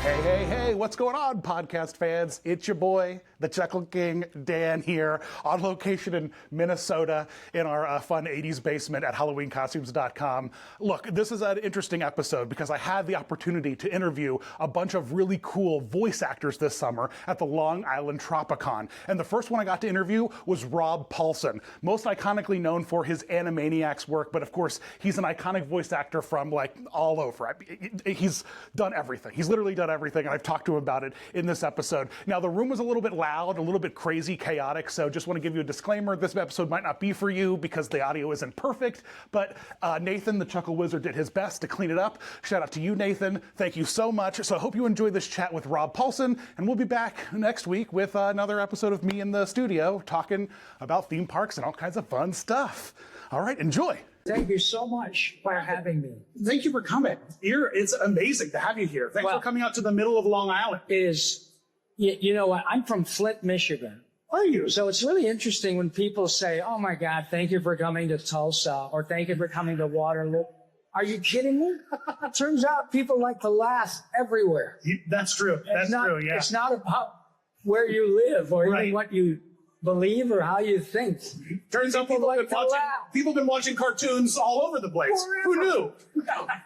Hey, what's going on, podcast fans? It's your boy, the Chuckle King, Dan, here on location in Minnesota in our fun 80s basement at HalloweenCostumes.com. Look, this is an interesting episode because I had the opportunity to interview a bunch of really cool voice actors this summer at the Long Island Tropicon. And the first one I got to interview was Rob Paulsen, most iconically known for his Animaniacs work, but of course, he's an iconic voice actor from like all over. He's done everything. He's literally done everything, and I've talked to him about it in this episode. Now, the room was a little bit loud, a little bit crazy, chaotic, so just want to give you a disclaimer. This episode might not be for you because the audio isn't perfect, but Nathan, the Chuckle Wizard, did his best to clean it up. Shout out to you, Nathan. Thank you so much. So I hope you enjoyed this chat with Rob Paulsen, and we'll be back next week with another episode of me in the studio talking about theme parks and all kinds of fun stuff. All right, enjoy. Thank you so much for having me. Thank you for coming. It's amazing to have you here. Thanks for coming out to the middle of Long Island. It is, you know what, I'm from Flint, Michigan. Are you? So it's really interesting when people say, oh my God, thank you for coming to Tulsa, or thank you for coming to Waterloo. Are you kidding me? It turns out people like to laugh everywhere. That's true. That's true, yeah. It's not about where you live or even what you believe or how you think. Turns out people have been watching cartoons all over the place. Forever. Who knew?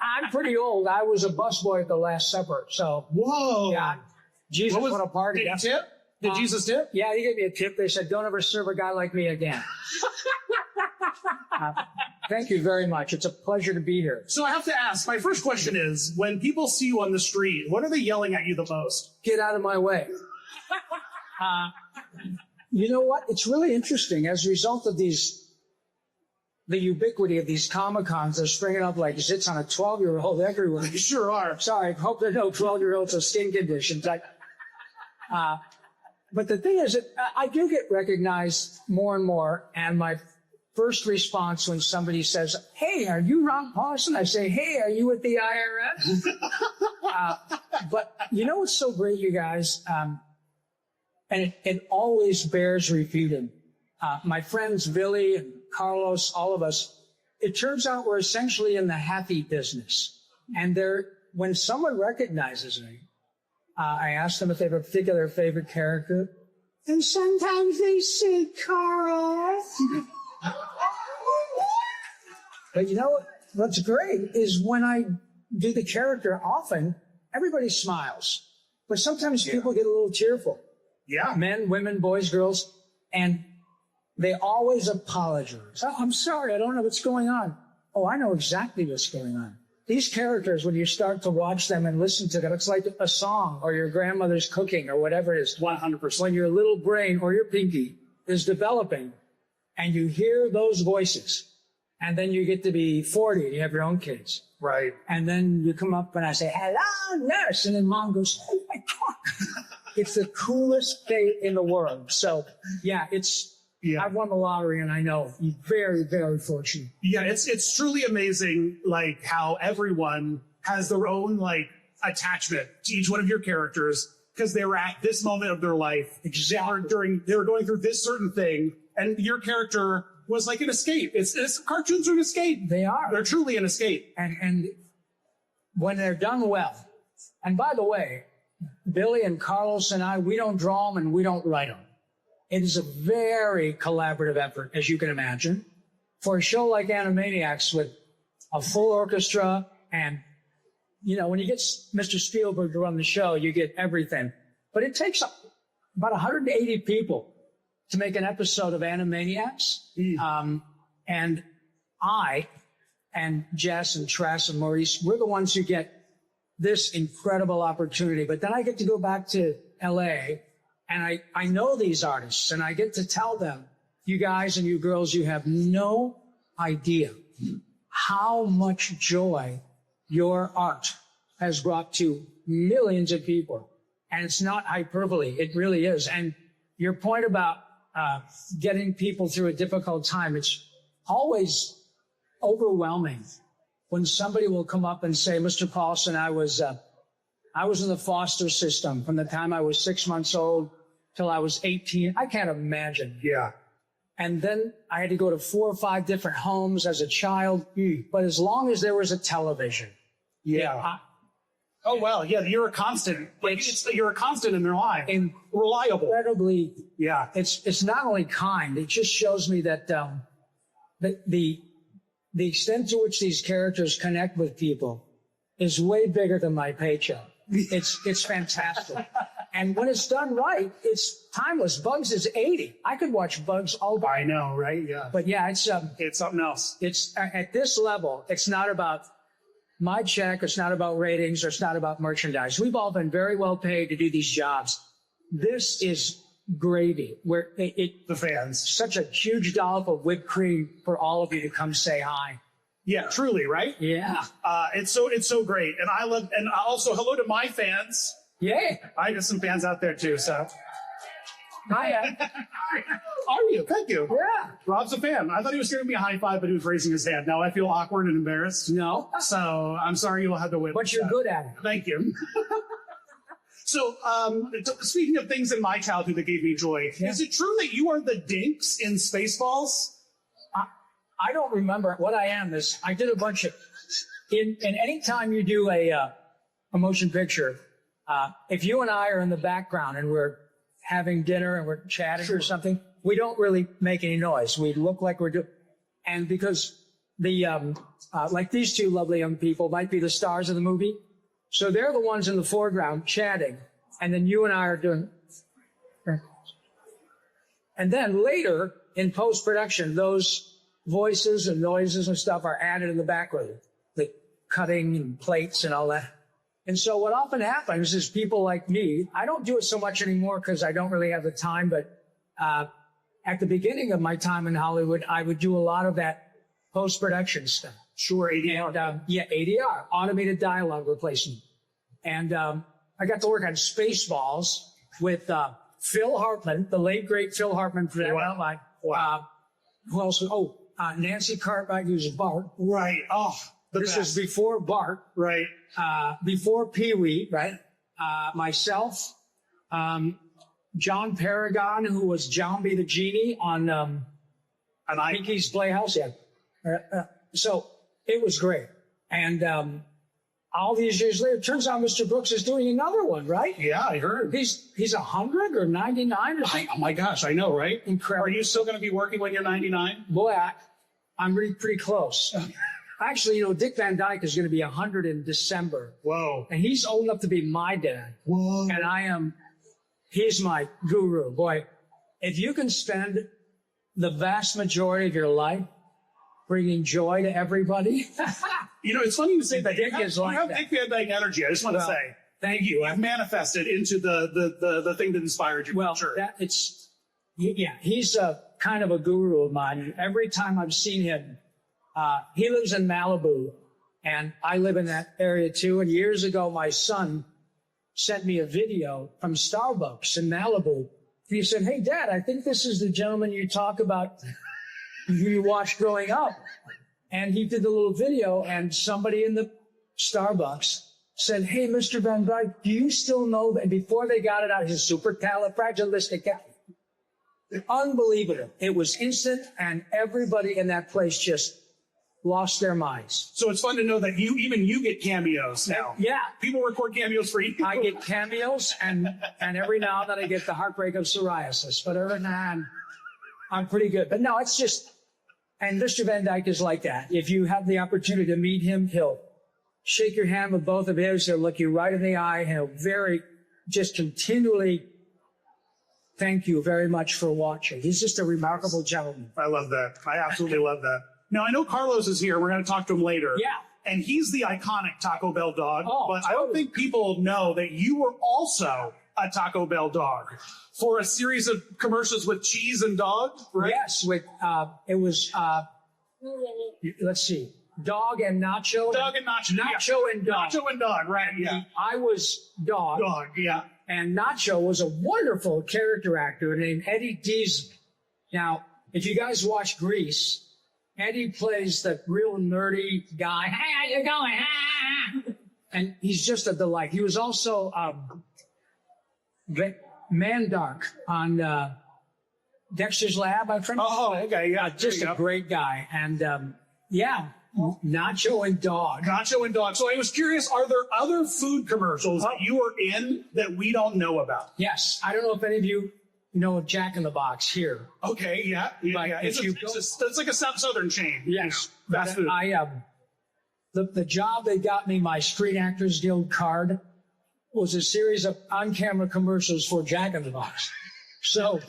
I'm pretty old. I was a busboy at the Last Supper. So, whoa. Yeah. Jesus, what a party. Did he tip? Did Jesus tip? Yeah, he gave me a tip. They said, don't ever serve a guy like me again. Thank you very much. It's a pleasure to be here. So I have to ask, my first question is, when people see you on the street, what are they yelling at you the most? Get out of my way. You know what? It's really interesting. As a result of the ubiquity of these Comic-Cons, they're springing up like zits on a 12-year-old everywhere. You sure are. Sorry, hope there are no 12-year-olds with skin conditions. But the thing is that I do get recognized more and more, and my first response when somebody says, hey, are you Rob Paulsen? I say, hey, are you with the IRS? But you know what's so great, you guys? And it always bears repeating. My friends, Billy and Carlos, all of us, it turns out we're essentially in the happy business. And when someone recognizes me, I ask them if they have a particular favorite character. And sometimes they say Carl. But you know what's great is when I do the character often, everybody smiles. But sometimes people get a little tearful. Yeah. Men, women, boys, girls, and they always apologize. Oh, I'm sorry, I don't know what's going on. Oh, I know exactly what's going on. These characters, when you start to watch them and listen to them, it's like a song or your grandmother's cooking or whatever it is. 100%. When your little brain or your pinky is developing and you hear those voices, and then you get to be 40 and you have your own kids. Right. And then you come up and I say, hello, nurse. And then mom goes, oh my God. It's the coolest thing in the world. So, yeah, I've won the lottery, and I know you're very, very fortunate. Yeah, it's truly amazing, like, how everyone has their own, like, attachment to each one of your characters because they were at this moment of their life. Exactly. They were going through this certain thing, and your character was like an escape. Cartoons are an escape. They are. They're truly an escape. And when they're done well, and by the way, Billy and Carlos and I, we don't draw them and we don't write them. It is a very collaborative effort, as you can imagine. For a show like Animaniacs with a full orchestra and, you know, when you get Mr. Spielberg to run the show, you get everything. But it takes about 180 people to make an episode of Animaniacs. And I and Jess and Tress and Maurice, we're the ones who get this incredible opportunity. But then I get to go back to LA and I know these artists and I get to tell them, you guys and you girls, you have no idea how much joy your art has brought to millions of people. And it's not hyperbole. It really is. And your point about getting people through a difficult time, it's always overwhelming when somebody will come up and say, Mr. Paulsen, I was in the foster system from the time I was 6 months old till I was 18. I can't imagine. Yeah. And then I had to go to 4 or 5 different homes as a child. But as long as there was a television, Oh, well, yeah, you're a constant. You're a constant in their life. And reliable. incredibly, Yeah. it's not only kind, it just shows me that the extent to which these characters connect with people is way bigger than my paycheck. It's fantastic. And when it's done right, it's timeless. Bugs is 80. I could watch Bugs all day. I know, right? Yeah. But yeah, it's something else. It's at this level, it's not about my check, it's not about ratings, or it's not about merchandise. We've all been very well paid to do these jobs. This is gravy. Where the fans. Such a huge dollop of whipped cream for all of you to come say hi. Yeah, truly, right? Yeah. It's so great. And I love, and also hello to my fans. Yay. I got some fans out there too, so. Hi. Are you? Thank you. Yeah. Rob's a fan. I thought he was giving me a high five, but he was raising his hand. Now I feel awkward and embarrassed. No. So I'm sorry you'll have to witness But you're that. good at it. Thank you. So, speaking of things in my childhood that gave me joy, is it true that you are the Dinks in Spaceballs? I don't remember what I am. I did a bunch of, in any time you do a motion picture, if you and I are in the background and we're having dinner and we're chatting or something, we don't really make any noise. We look like we're doing, and because like these two lovely young people might be the stars of the movie, so they're the ones in the foreground chatting, and then you and I are doing, and then later in post-production, those voices and noises and stuff are added in the background, the cutting and plates and all that. And so what often happens is people like me, I don't do it so much anymore because I don't really have the time, but at the beginning of my time in Hollywood, I would do a lot of that post-production stuff. Sure, ADR. And, ADR, automated dialogue replacement. And I got to work on Spaceballs with Phil Hartman, the late, great Phil Hartman for that outline. Wow. Who else? Nancy Cartwright, who's Bart. Right. Oh, this was before Bart. Right. Before Pee-wee, right? Myself, John Paragon, who was Jambi the Genie on Pinky's Playhouse. Yeah. So it was great. And all these years later, it turns out Mr. Brooks is doing another one, right? Yeah, I heard. He's 100 or 99 or something. Oh my gosh, I know, right? Incredible. Are you still going to be working when you're 99? Boy, I'm really pretty close. Actually, Dick Van Dyke is going to be 100 in December. Whoa. And he's old enough to be my dad. Whoa. And he's my guru. Boy, if you can spend the vast majority of your life bringing joy to everybody. It's funny you say that. Dick is like you have that. Dick Van Dyke energy. I just want to say. Thank you. I've manifested into the thing that inspired you. Well, sure. He's a kind of a guru of mine. Every time I've seen him, he lives in Malibu, and I live in that area too. And years ago, my son sent me a video from Starbucks in Malibu. He said, "Hey, Dad, I think this is the gentleman you talk about who you watched growing up." And he did the little video, and somebody in the Starbucks said, "Hey, Mr. Van Dyke, do you still know that?" And before they got it out, his supercalifragilistic. Unbelievable. It was instant, and everybody in that place just lost their minds. So it's fun to know that you get cameos now. Yeah. People record cameos for you. I get cameos, and every now and then I get the heartbreak of psoriasis. But other than that, I'm pretty good. But no, it's just, and Mr. Van Dyke is like that. If you have the opportunity to meet him, he'll shake your hand with both of his. He'll look you right in the eye. He'll just continually thank you very much for watching. He's just a remarkable gentleman. I love that. I absolutely love that. Now, I know Carlos is here. We're going to talk to him later. Yeah. And he's the iconic Taco Bell dog. Oh, but I don't think people know that you were also a Taco Bell dog for a series of commercials with cheese and dog, right? Yes, it was, let's see, Dog and Nacho. Dog and Nacho. Nacho and Dog. Nacho and Dog, right, yeah. I was Dog. Dog, yeah. And Nacho was a wonderful character actor named Eddie Dees. Now, if you guys watch Grease, Eddie plays the real nerdy guy. Hey, how you going? Ah. And he's just a delight. He was also Mandark on Dexter's Lab, I'm friend. Oh, okay, yeah. Just a great guy. And Nacho and Dog. Nacho and Dog. So I was curious, are there other food commercials that you are in that we don't know about? Yes. I don't know if any of you know of Jack in the Box here. Okay, yeah. It's like a southern chain. Yes. Fast food. The job that got me my Screen Actors Guild card was a series of on-camera commercials for Jack in the Box. So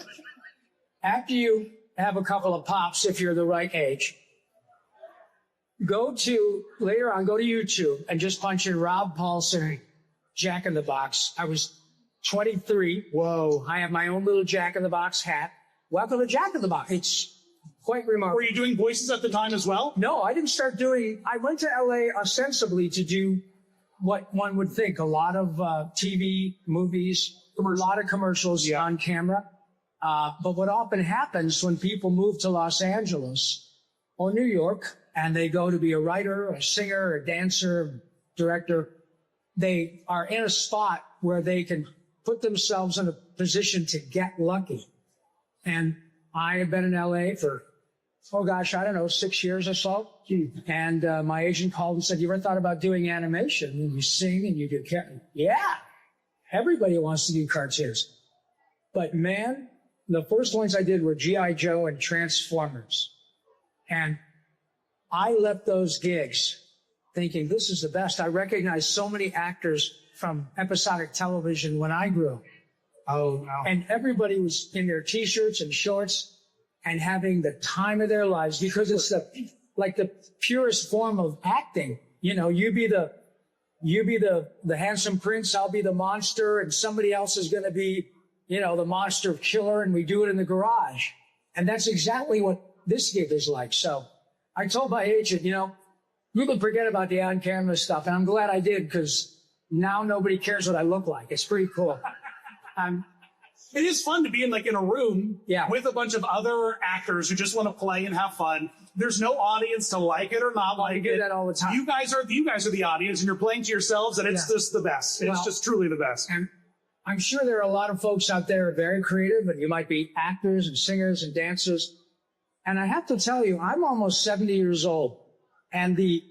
after you have a couple of pops, if you're the right age, go to YouTube and just punch in Rob Paulsen, Jack in the Box. I was 23. Whoa. I have my own little Jack in the Box hat. Welcome to Jack in the Box. It's quite remarkable. Were you doing voices at the time as well? No, I didn't start doing, I went to LA ostensibly to do what one would think, a lot of TV, movies, a lot of commercials on camera. But what often happens when people move to Los Angeles or New York and they go to be a writer, a singer, a dancer, director, they are in a spot where they can put themselves in a position to get lucky. And I have been in LA for, 6 years or so. And my agent called and said, you ever thought about doing animation? And you sing and you do Yeah, everybody wants to do cartoons. But man, the first ones I did were G.I. Joe and Transformers. And I left those gigs thinking, this is the best. I recognized so many actors from episodic television when I grew up. Oh, wow. And everybody was in their T-shirts and shorts and having the time of their lives because it's the purest form of acting. You know, you be the handsome prince, I'll be the monster, and somebody else is going to be, the monster killer, and we do it in the garage. And that's exactly what this gig is like. So I told my agent, you can forget about the on-camera stuff. And I'm glad I did because now nobody cares what I look like. It's pretty cool. It is fun to be in a room with a bunch of other actors who just want to play and have fun. There's no audience to like it or not like it. I do that all the time. You guys are the audience, and you're playing to yourselves, and it's just the best. It's just truly the best. And I'm sure there are a lot of folks out there who are very creative, and you might be actors and singers and dancers. And I have to tell you, I'm almost 70 years old, and the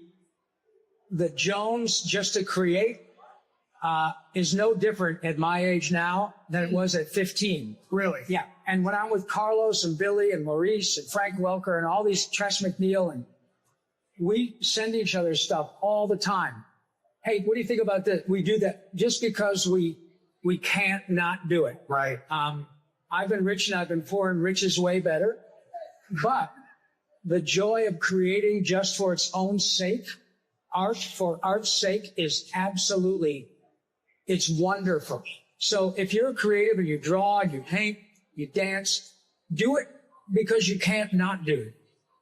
Jones just to create is no different at my age now than it was at 15. Really? Yeah. And when I'm with Carlos and Billy and Maurice and Frank Welker and all these, Tress McNeil, and we send each other stuff all the time. Hey, what do you think about this? We do that just because we can't not do it. Right. I've been rich and I've been poor, and rich is way better. But the joy of creating just for its own sake, art for art's sake, is absolutely, it's wonderful. So if you're creative and you draw and you paint, you dance, do it because you can't not do it.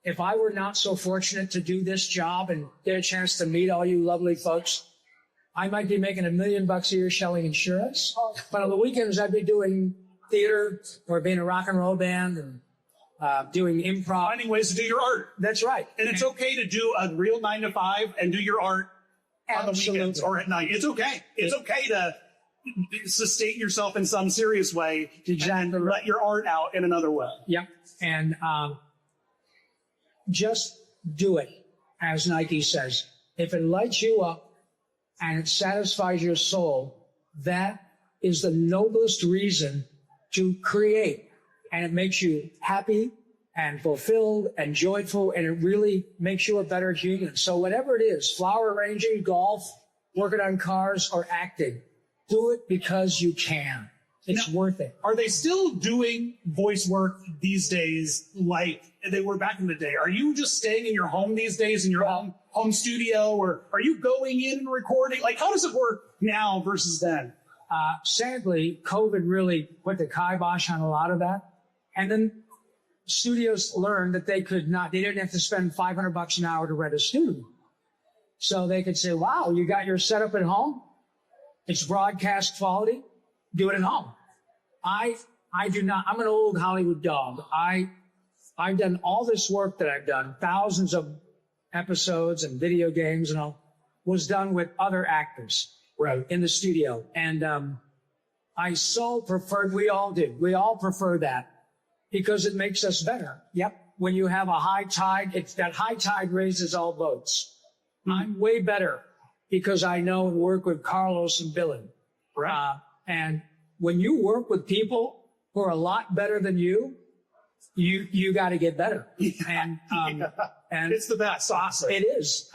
If I were not so fortunate to do this job and get a chance to meet all you lovely folks, I might be making $1 million a year selling insurance. But on the weekends, I'd be doing theater or being a rock and roll band and doing improv. Finding ways to do your art. That's right. And it's okay to do a real 9 to 5 and do your art on the weekends or at night. It's okay. It's okay to sustain yourself in some serious way and let your art out in another way. Yep. And just do it, as Nike says. If it lights you up and it satisfies your soul, that is the noblest reason to create. And it makes you happy and fulfilled and joyful, and it really makes you a better human. So whatever it is, flower arranging, golf, working on cars, or acting, do it because you can. It's worth it. Are they still doing voice work these days like they were back in the day? Are you just staying in your home these days in your home studio, or are you going in and recording? Like, how does it work now versus then? Sadly, COVID really put the kibosh on a lot of that. And then studios learned that they didn't have to spend $500 an hour to rent a studio. So they could say, wow, you got your setup at home? It's broadcast quality. Do it at home. I do not. I'm an old Hollywood dog. I've done all this work that I've done, thousands of episodes and video games and all, was done with other actors in the studio. And I so preferred, we all did. We all prefer that because it makes us better. Yep. when you have a high tide, it's that high tide raises all boats. I'm way better because I know and work with Carlos and Billy. Right. And when you work with people who are a lot better than you got to get better. And It's the best, honestly. it is.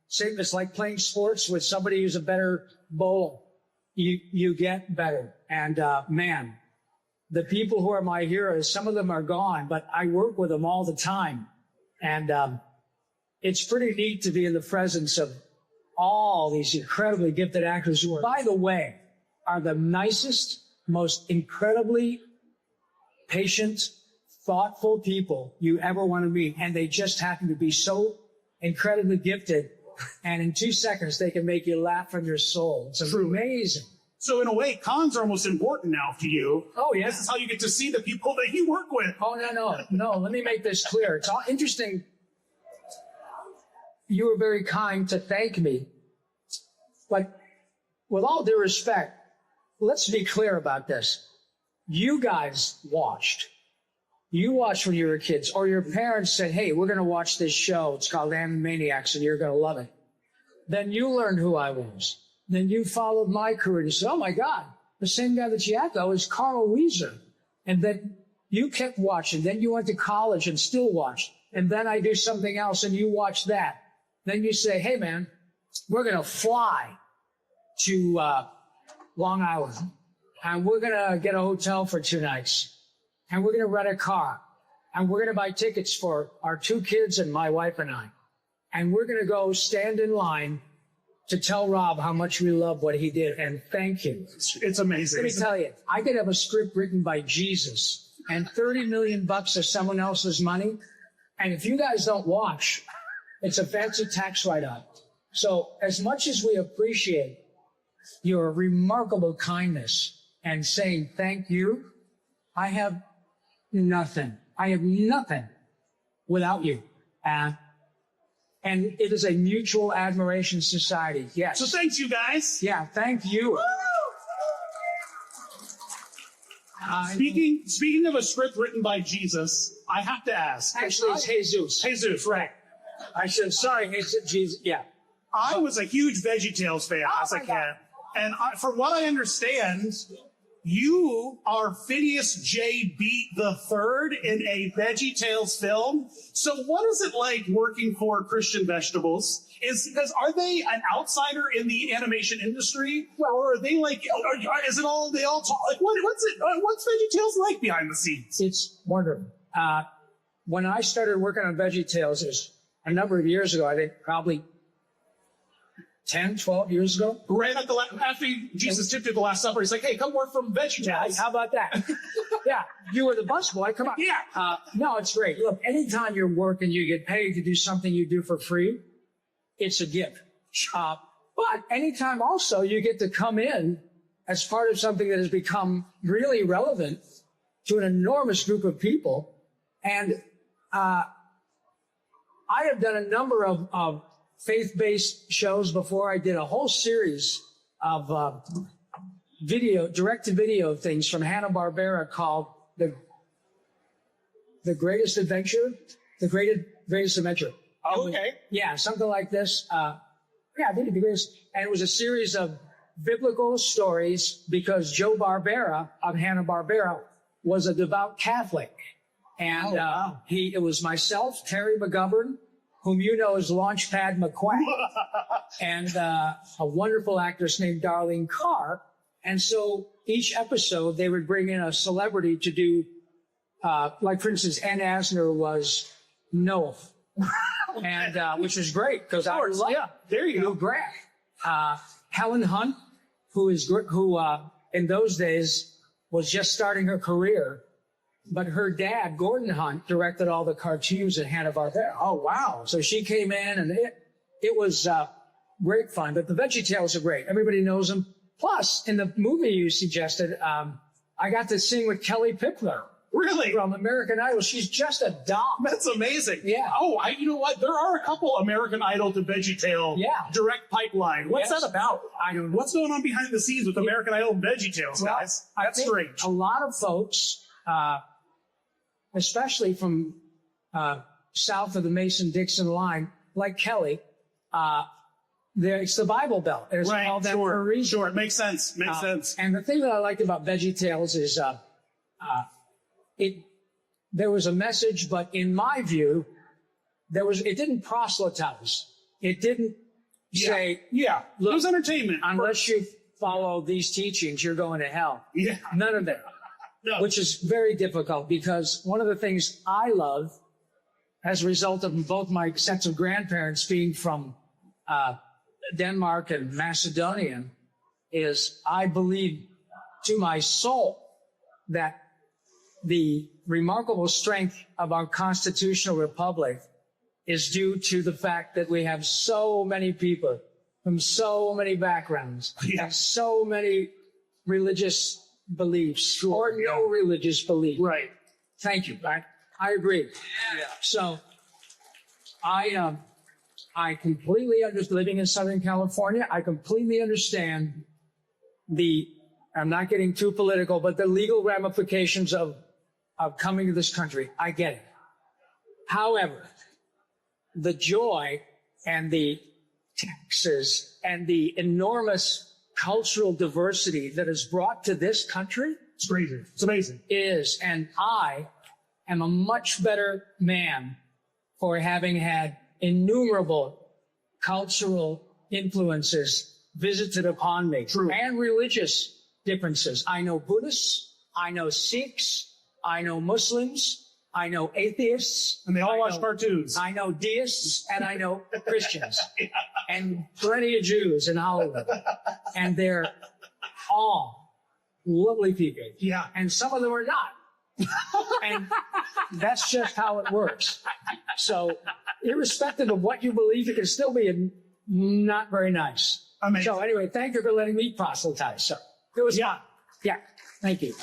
Same, it's like playing sports with somebody who's a better bowler. You get better. And man, the people who are my heroes, some of them are gone, but I work with them all the time. And it's pretty neat to be in the presence of all these incredibly gifted actors who are, by the way, are the nicest, most incredibly patient, thoughtful people you ever want to meet. And they just happen to be so incredibly gifted. And in 2 seconds, they can make you laugh from your soul. It's amazing. So in a way, cons are almost important now to you. Oh, yeah. This is how you get to see the people that you work with. Oh, no. Let me make this clear. It's all interesting. You were very kind to thank me. But with all due respect, let's be clear about this. You guys watched. You watched when you were kids, or your parents said, hey, we're going to watch this show. It's called Animaniacs, and you're going to love it. Then you learned who I was. Then you followed my career. You said, oh, my God, the same guy that you had, though, is Carl Weezer. And then you kept watching. Then you went to college and still watched. And then I do something else, and you watch that. Then you say, hey, man, we're going to fly to Long Island, and we're going to get a hotel for 2 nights. And we're going to rent a car, and we're going to buy tickets for our 2 kids and my wife and I. And we're going to go stand in line to tell Rob how much we love what he did and thank him. It's amazing. Let me tell you, I could have a script written by Jesus and $30 million of someone else's money. And if you guys don't watch, it's a fancy tax write-off. So as much as we appreciate your remarkable kindness and saying thank you, I have nothing. I have nothing without you. And it is a mutual admiration society. Yes. So thanks, you guys. Yeah, thank you. Speaking of a script written by Jesus, I have to ask. Actually, it's Jesus. Jesus, right. I said, sorry, it's Jesus. Yeah. I was a huge VeggieTales fan as a my kid. God. And from what I understand, you are Phineas J. Beat the Third in a VeggieTales film. So what is it like working for Christian Vegetables? Are they an outsider in the animation industry? Or are they like, is it all, they all talk, like, what's VeggieTales like behind the scenes? It's wonderful. When I started working on VeggieTales, it was a number of years ago, I think probably 10, 12 years ago. Right at after Jesus tipped you at the Last Supper, he's like, hey, come work from VeggieTales. How about that? Yeah, you were the busboy. Come on. Yeah. No, it's great. Look, anytime you're working, you get paid to do something you do for free, it's a gift. But anytime also you get to come in as part of something that has become really relevant to an enormous group of people. And I have done a number of faith-based shows before. I did a whole series of direct-to-video things from Hanna-Barbera called The Greatest Adventure, The Greatest Adventure. Oh, okay. Yeah, something like this. I think The Greatest. And it was a series of biblical stories because Joe Barbera of Hanna-Barbera was a devout Catholic. And it was myself, Terry McGovern, whom you know as Launchpad McQuack, and a wonderful actress named Darlene Carr. And so each episode, they would bring in a celebrity to do, like, for instance, Ann Asner was Noah, and which was great because I love there you go. Grant. Helen Hunt, who in those days was just starting her career. But her dad, Gordon Hunt, directed all the cartoons at Hanna-Barbera. Oh, wow. So she came in, and it was great fun. But the VeggieTales are great. Everybody knows them. Plus, in the movie you suggested, I got to sing with Kelly Pickler. Really? From American Idol. She's just a doll. That's amazing. Yeah. Oh, you know what? There are a couple American Idol to VeggieTale direct pipeline. What's that about? I don't know. What's going on behind the scenes with American Idol and VeggieTales, guys? That's strange. A lot of folks, especially from south of the Mason-Dixon line, like Kelly, it's the Bible Belt. It's called that for a reason. Sure, it makes sense. Makes sense. And the thing that I liked about VeggieTales is there was a message, but in my view, it didn't proselytize. It didn't say, yeah, look, it was entertainment. Unless you follow these teachings, you're going to hell. Yeah. None of that. No. Which is very difficult because one of the things I love as a result of both my sets of grandparents being from Denmark and Macedonia is I believe to my soul that the remarkable strength of our constitutional republic is due to the fact that we have so many people from so many backgrounds, and so many religious beliefs or no religious belief. Right. Thank you. I agree. Yeah. So I completely understand, living in Southern California, I completely understand I'm not getting too political, but the legal ramifications of coming to this country. I get it. However, the joy and the taxes and the enormous cultural diversity that is brought to this country. It's crazy. It's amazing. And I am a much better man for having had innumerable cultural influences visited upon me. True. And religious differences. I know Buddhists, I know Sikhs, I know Muslims, I know atheists. And they all watch cartoons. I know deists, and I know Christians. And plenty of Jews in Hollywood. And they're all lovely people. Yeah. And some of them are not. And that's just how it works. So, irrespective of what you believe, it can still be not very nice. Amazing. So anyway, thank you for letting me proselytize. So it was fun. Yeah. Thank you.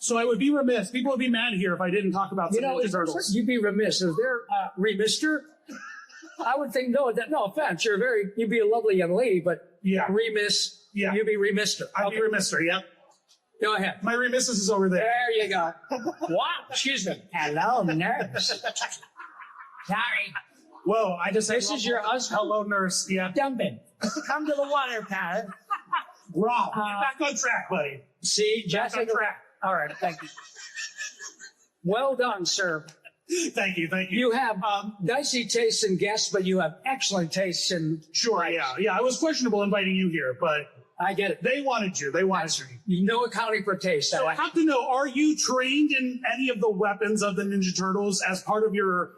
So I would be remiss. People would be mad here if I didn't talk about some Ninja Turtles. You'd be remiss. Is there remister? I would think no offense. You'd be a lovely young lady, but remiss. Yeah. You'd be remister. I'd be remister. Yeah. Go ahead. My remissus is over there. There you go. Wow. Excuse me. Hello, nurse. Sorry. Whoa, I just This is your husband. Hello, nurse. Yeah. Dumping. Come to the water pad. Rob, get back on track, buddy. See, Back Jessica. on track. All right, thank you. Well done, sir. Thank you. You have dicey tastes in guests, but you have excellent tastes in... Sure, yeah. I was questionable inviting you here, but... I get it. They wanted you. No accounting for taste. So I have to know, are you trained in any of the weapons of the Ninja Turtles as part of your,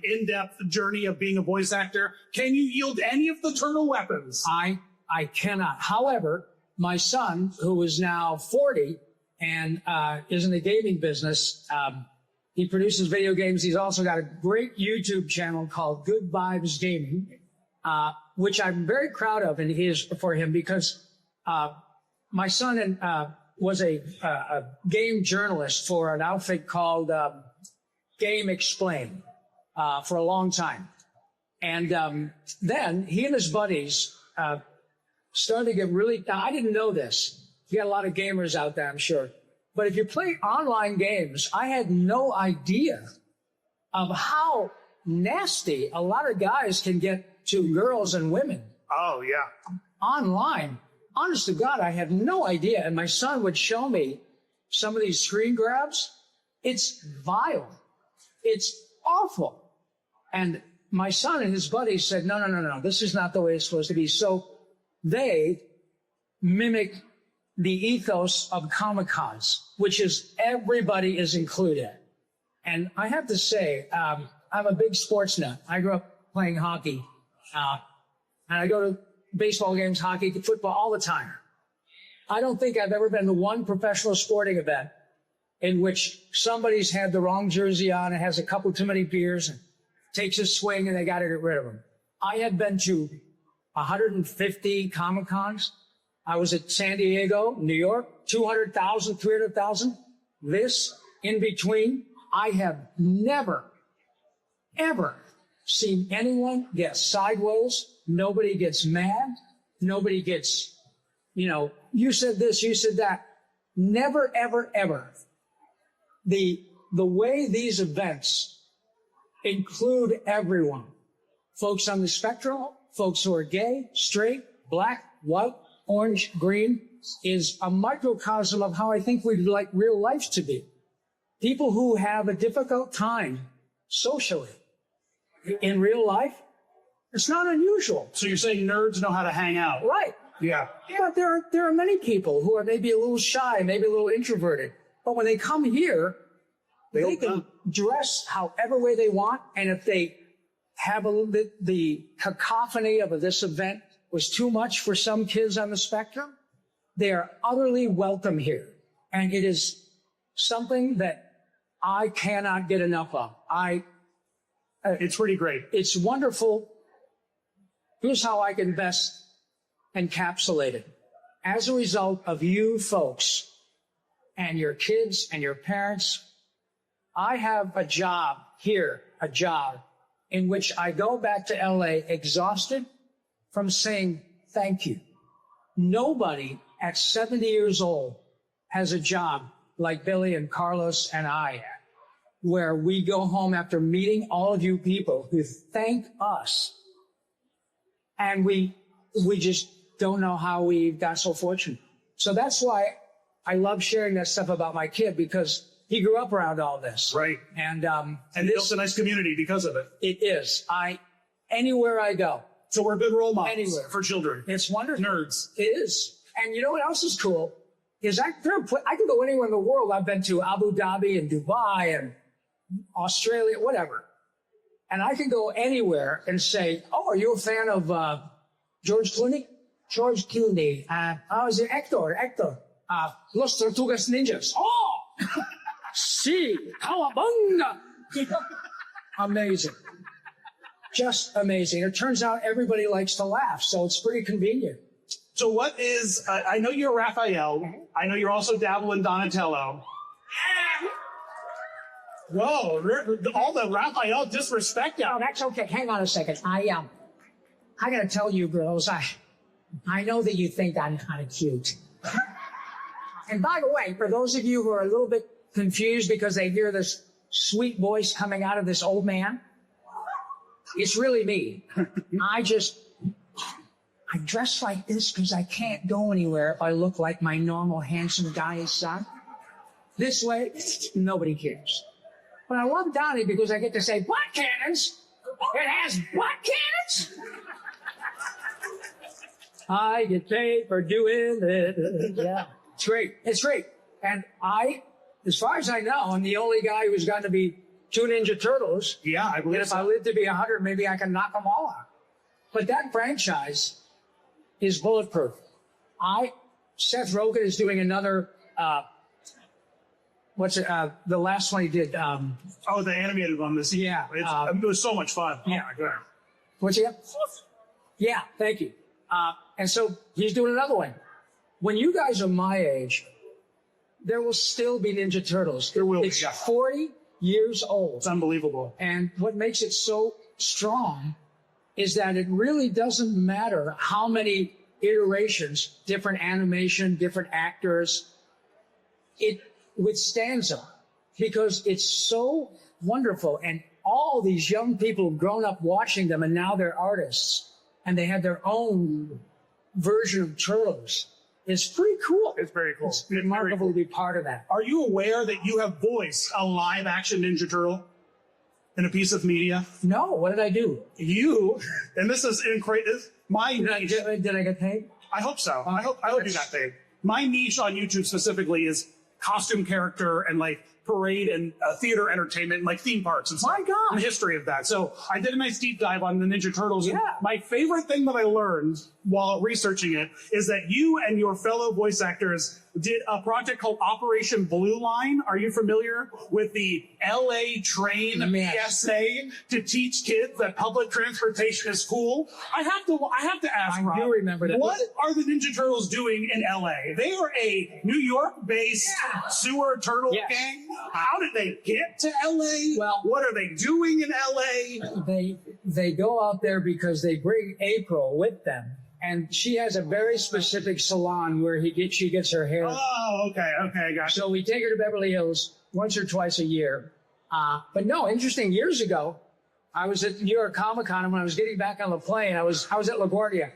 in-depth journey of being a voice actor? Can you yield any of the turtle weapons? I cannot. However, my son, who is now 40 and is in the gaming business, he produces video games. He's also got a great YouTube channel called Good Vibes Gaming, which I'm very proud of, and he is for him because my son was a game journalist for an outfit called Game Explain for a long time. And then he and his buddies started to get really... Now, I didn't know this. You got a lot of gamers out there, I'm sure. But if you play online games, I had no idea of how nasty a lot of guys can get to girls and women. Oh, yeah. Online. Honest to God, I had no idea. And my son would show me some of these screen grabs. It's vile. It's awful. And my son and his buddies said, no, this is not the way it's supposed to be. So they mimic the ethos of Comic-Cons, which is everybody is included. And I have to say, I'm a big sports nut. I grew up playing hockey. And I go to baseball games, hockey, football all the time. I don't think I've ever been to one professional sporting event in which somebody's had the wrong jersey on and has a couple too many beers and takes a swing and they got to get rid of him. I had been to 150 Comic-Cons. I was at San Diego, New York, 200,000, 300,000. This in between, I have never, ever seen anyone get sideways. Nobody gets mad. Nobody gets, you said this, you said that. Never, ever, ever. The way these events include everyone, folks on the spectrum, folks who are gay, straight, black, white, orange, green, is a microcosm of how I think we'd like real life to be. People who have a difficult time socially in real life, it's not unusual. So you're saying nerds know how to hang out? Right. Yeah. But there are many people who are maybe a little shy, maybe a little introverted. But when they come here, they can dress however way they want. And if they have a little bit, the cacophony of this event was too much for some kids on the spectrum, they are utterly welcome here. And it is something that I cannot get enough of. It's pretty great. It's wonderful. Here's how I can best encapsulate it. As a result of you folks and your kids and your parents, I have a job here, a job in which I go back to LA exhausted from saying thank you. Nobody at 70 years old has a job like Billy and Carlos and I, where we go home after meeting all of you people who thank us. And we just don't know how we got so fortunate. So that's why I love sharing that stuff about my kid, because he grew up around all this. Right. And it's a nice community because of it. It is. Anywhere I go. So we're good role models Anywhere. for children. It's wonderful. Nerds. It is. And you know what else is cool? Is I can go anywhere in the world. I've been to Abu Dhabi and Dubai and Australia, whatever. And I can go anywhere and say, oh, are you a fan of George Clooney? George Clooney. Is it Hector? Los Tortugas Ninjas. Oh! Sí, cowabunga! Amazing. Just amazing. It turns out everybody likes to laugh, so it's pretty convenient. So what is, I know you're Raphael. I know you're also dabbling Donatello. Whoa, all the Raphael disrespect Oh, out. that's okay. Hang on a second. I gotta tell you girls, I know that you think I'm kind of cute. And by the way, for those of you who are a little bit confused because they hear this sweet voice coming out of this old man, it's really me. I dress like this because I can't go anywhere if I look like my normal handsome guy's son. This way, nobody cares. But I love Donnie because I get to say, butt cannons! It has butt cannons! I get paid for doing it. Yeah. It's great. It's great. And as far as I know, I'm the only guy who's gotten to be 2 Ninja Turtles. Yeah, I believe And if I live to be 100, maybe I can knock them all out. But that franchise is bulletproof. Seth Rogen is doing another, the last one he did. the animated one. Yeah. It was so much fun. Yeah. Oh my God. What's he got? Yeah, thank you. And so he's doing another one. When you guys are my age, there will still be Ninja Turtles. There will be, It's yeah. 40 years old. It's unbelievable. And what makes it so strong is that it really doesn't matter how many iterations, different animation, different actors, it withstands them because it's so wonderful. And all these young people have grown up watching them, and now they're artists and they have their own version of Turtles. It's pretty cool. It's very cool. It's remarkable to be part of that. Are you aware that you have voiced a live action Ninja Turtle in a piece of media? No, what did I do? You, and this is incredible. My niche. Did I get paid? I hope so. I hope you got paid. My niche on YouTube specifically is costume character and like parade and theater entertainment, and like theme parks and stuff. My gosh. And the history of that. So I did a nice deep dive on the Ninja Turtles. Yeah. My favorite thing that I learned while researching it is that you and your fellow voice actors did a project called Operation Blue Line. Are you familiar with the LA train Let me ask. PSA to teach kids that public transportation is cool? I have to ask, I Rob, do remember that. what are the Ninja Turtles doing in LA? They are a New York-based sewer turtle Yes. gang. How did they get to LA? Well- what are they doing in LA? They go out there because they bring April with them, And she has a very specific salon where she gets her hair. Oh, okay, gotcha. So we take her to Beverly Hills once or twice a year. But no, interesting. Years ago, I was at New York Comic Con, and when I was getting back on the plane, I was at LaGuardia,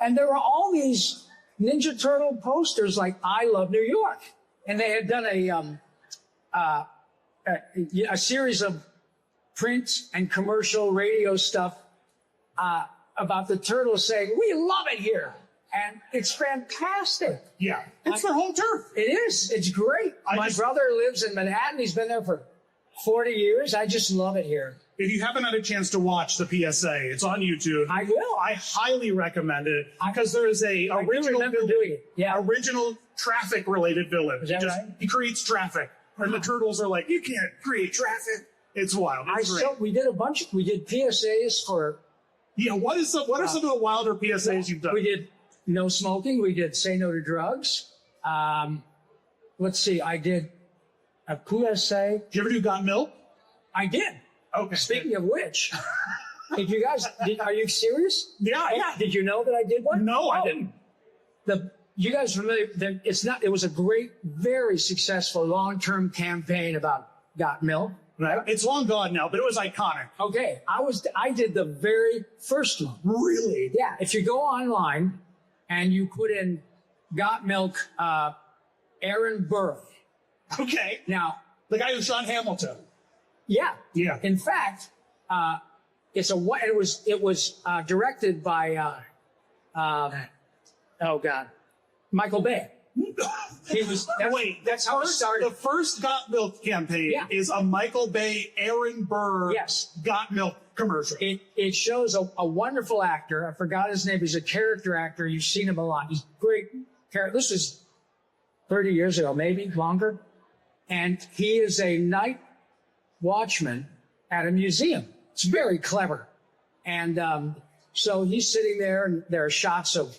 and there were all these Ninja Turtle posters like "I Love New York," and they had done a series of print and commercial radio stuff about the turtles saying, "We love it here." And it's fantastic. Yeah, it's their home turf. It is. It's great. My brother lives in Manhattan. He's been there for 40 years. I just love it here. If you haven't had a chance to watch the PSA, it's on YouTube. I will. I highly recommend it because there is a original traffic-related villain. Is that right? He creates traffic, and the turtles are like, "You can't create traffic." It's wild. It's great. We did PSAs for. Yeah, what are some of the wilder PSAs you've done? We did no smoking. We did say no to drugs. Let's see. I did a PSA. Did you ever do Got Milk? I did. Okay. Speaking of which, did you guys? Are you serious? Yeah. Did you know that I did one? No, I didn't. You guys familiar? It was a great, very successful long-term campaign about Got Milk. Right? It's long gone now, but it was iconic. Okay. I did the very first one. Really? Yeah. If you go online and you put in Got Milk, Aaron Burr. Okay. Now, the guy who shot Hamilton. Yeah. Yeah. In fact, it was directed by Michael Bay. That's how it started. The first Got Milk campaign is a Michael Bay, Aaron Burr Got Milk commercial. It shows a wonderful actor. I forgot his name. He's a character actor. You've seen him a lot. He's a great character. This was 30 years ago, maybe longer. And he is a night watchman at a museum. It's very clever. And so he's sitting there, and there are shots of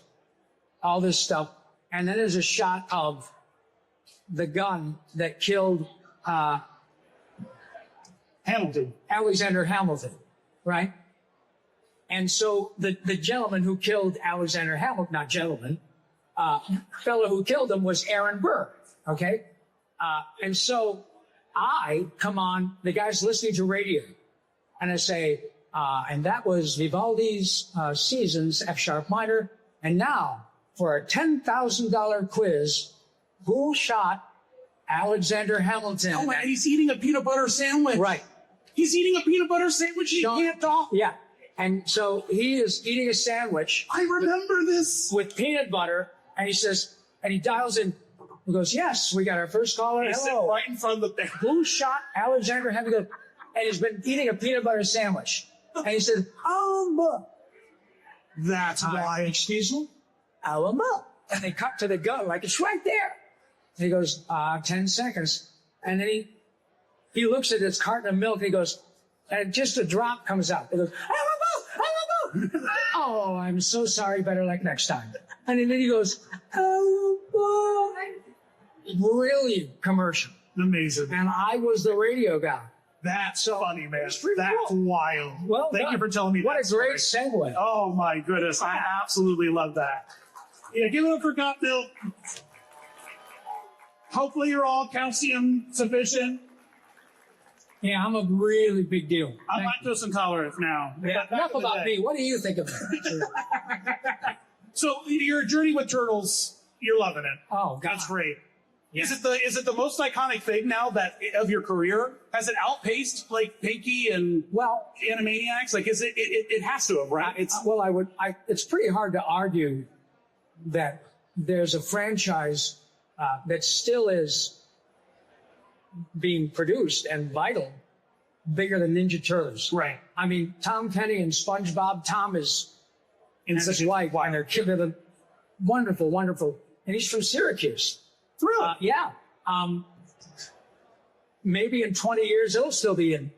all this stuff. And then there's a shot of the gun that killed Alexander Hamilton, right? And so the gentleman who killed Alexander Hamilton, not gentleman, fellow who killed him was Aaron Burr, okay? And so I come on, the guy's listening to radio, and I say, and that was Vivaldi's Seasons, F sharp minor, and now, for a $10,000 quiz, who shot Alexander Hamilton? Oh, and he's eating a peanut butter sandwich. Right. He's eating a peanut butter sandwich. He can't talk. Yeah. And so he is eating a sandwich. I remember this. With peanut butter. And he says, and he dials in. He goes, yes, we got our first caller. Hello. Right in front of the Who shot Alexander Hamilton? And he's been eating a peanut butter sandwich. And he said, That's why. Excuse me? Alamo. And they cut to the gun, like, it's right there. And he goes, 10 seconds. And then he looks at this carton of milk, and he goes, and just a drop comes out. He goes, Alamo, Alamo. Oh, I'm so sorry, better luck next time. And then he goes, Alamo. Brilliant commercial. Amazing. And I was the radio guy. That's funny, man. That's cool. wild. Well, thank you for telling me what that. What a great segue. Oh, my goodness. I absolutely love that. Yeah, give it up for Got Milk. Hopefully you're all calcium sufficient. Yeah, I'm a really big deal. I'm lactose intolerant now. Yeah, enough about me. What do you think of it? So your journey with turtles, you're loving it. Oh, God. That's great. Yeah. Is it the most iconic thing now that of your career? Has it outpaced like Pinky and Animaniacs? Like, is it has to have, right? It's pretty hard to argue that there's a franchise that still is being produced and vital, bigger than Ninja Turtles. Right. I mean, Tom Kenny and SpongeBob. Tom is in such life, and they're the wonderful, wonderful, and he's from Syracuse. Really? Yeah. Maybe in 20 years it'll still be in.